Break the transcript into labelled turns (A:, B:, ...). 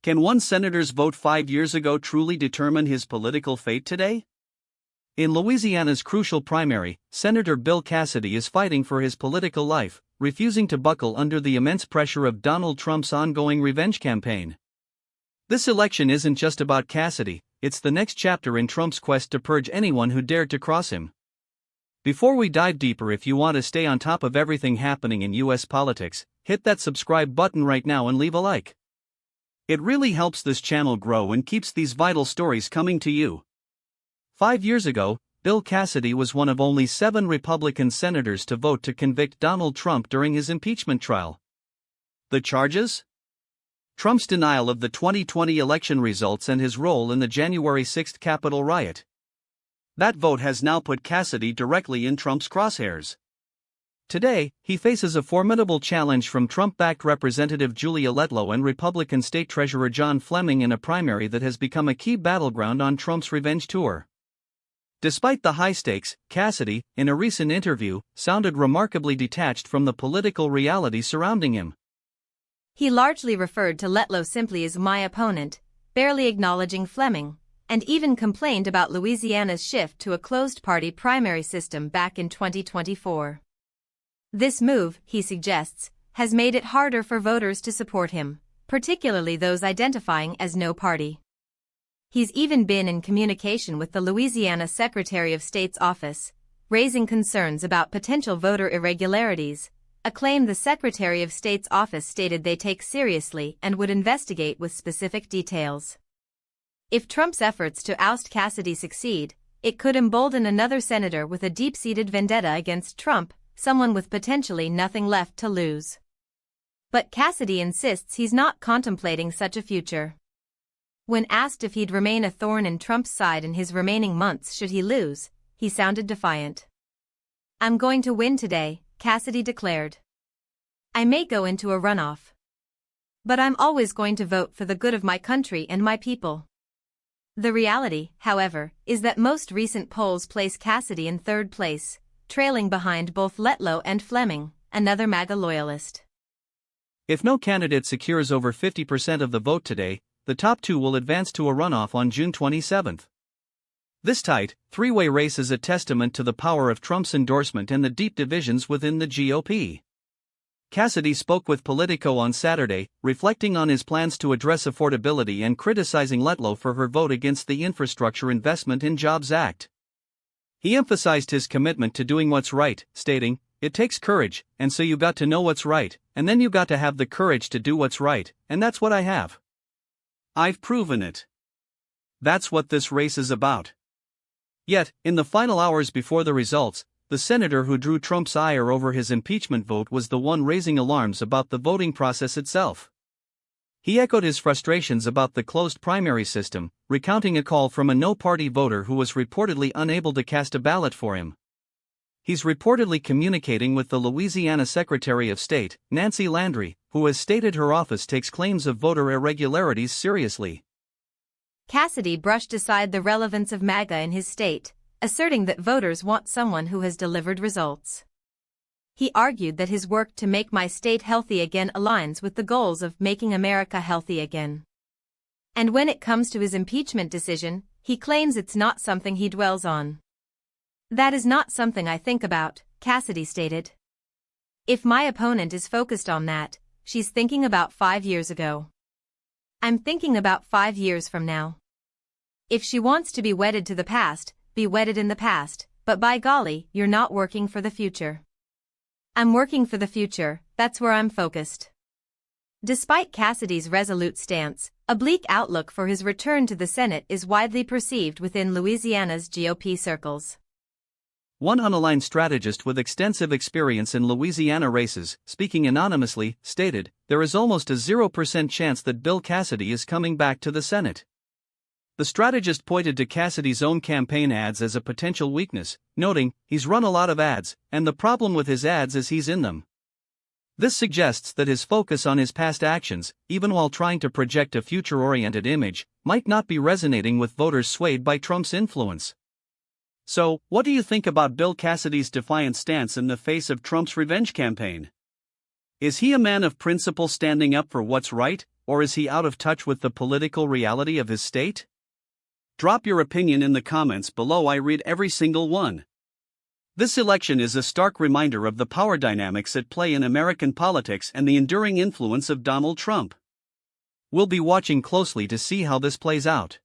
A: Can one senator's vote 5 years ago truly determine his political fate today? In Louisiana's crucial primary, Senator Bill Cassidy is fighting for his political life, refusing to buckle under the immense pressure of Donald Trump's ongoing revenge campaign. This election isn't just about Cassidy, it's the next chapter in Trump's quest to purge anyone who dared to cross him. Before we dive deeper, if you want to stay on top of everything happening in U.S. politics, hit that subscribe button right now and leave a like. It really helps this channel grow and keeps these vital stories coming to you. 5 years ago, Bill Cassidy was one of only 7 Republican senators to vote to convict Donald Trump during his impeachment trial. The charges? Trump's denial of the 2020 election results and his role in the January 6 Capitol riot. That vote has now put Cassidy directly in Trump's crosshairs. Today, he faces a formidable challenge from Trump-backed Representative Julia Letlow and Republican State Treasurer John Fleming in a primary that has become a key battleground on Trump's revenge tour. Despite the high stakes, Cassidy, in a recent interview, sounded remarkably detached from the political reality surrounding him.
B: He largely referred to Letlow simply as my opponent, barely acknowledging Fleming, and even complained about Louisiana's shift to a closed-party primary system back in 2024. This move, he suggests, has made it harder for voters to support him, particularly those identifying as no party. He's even been in communication with the Louisiana Secretary of State's office, raising concerns about potential voter irregularities, a claim the Secretary of State's office stated they take seriously and would investigate with specific details. If Trump's efforts to oust Cassidy succeed, it could embolden another senator with a deep-seated vendetta against Trump, someone with potentially nothing left to lose. But Cassidy insists he's not contemplating such a future. When asked if he'd remain a thorn in Trump's side in his remaining months should he lose, he sounded defiant. "I'm going to win today," Cassidy declared. "I may go into a runoff. But I'm always going to vote for the good of my country and my people." The reality, however, is that most recent polls place Cassidy in third place, trailing behind both Letlow and Fleming, another MAGA loyalist.
A: If no candidate secures over 50% of the vote today, the top two will advance to a runoff on June 27. This tight, three-way race is a testament to the power of Trump's endorsement and the deep divisions within the GOP. Cassidy spoke with Politico on Saturday, reflecting on his plans to address affordability and criticizing Letlow for her vote against the Infrastructure Investment and Jobs Act. He emphasized his commitment to doing what's right, stating, "It takes courage, and so you got to know what's right, and then you got to have the courage to do what's right, and that's what I have. I've proven it. That's what this race is about." Yet, in the final hours before the results, the senator who drew Trump's ire over his impeachment vote was the one raising alarms about the voting process itself. He echoed his frustrations about the closed primary system, recounting a call from a no-party voter who was reportedly unable to cast a ballot for him. He's reportedly communicating with the Louisiana Secretary of State, Nancy Landry, who has stated her office takes claims of voter irregularities seriously.
B: Cassidy brushed aside the relevance of MAGA in his state, asserting that voters want someone who has delivered results. He argued that his work to make my state healthy again aligns with the goals of making America healthy again. And when it comes to his impeachment decision, he claims it's not something he dwells on. "That is not something I think about," Cassidy stated. "If my opponent is focused on that, she's thinking about 5 years ago. I'm thinking about 5 years from now. If she wants to be wedded to the past, be wedded in the past, but by golly, you're not working for the future. I'm working for the future, that's where I'm focused." Despite Cassidy's resolute stance, a bleak outlook for his return to the Senate is widely perceived within Louisiana's GOP circles.
A: One unaligned strategist with extensive experience in Louisiana races, speaking anonymously, stated, "There is almost a 0% chance that Bill Cassidy is coming back to the Senate." The strategist pointed to Cassidy's own campaign ads as a potential weakness, noting, "He's run a lot of ads, and the problem with his ads is he's in them." This suggests that his focus on his past actions, even while trying to project a future-oriented image, might not be resonating with voters swayed by Trump's influence. So, what do you think about Bill Cassidy's defiant stance in the face of Trump's revenge campaign? Is he a man of principle standing up for what's right, or is he out of touch with the political reality of his state? Drop your opinion in the comments below. I read every single one. This election is a stark reminder of the power dynamics at play in American politics and the enduring influence of Donald Trump. We'll be watching closely to see how this plays out.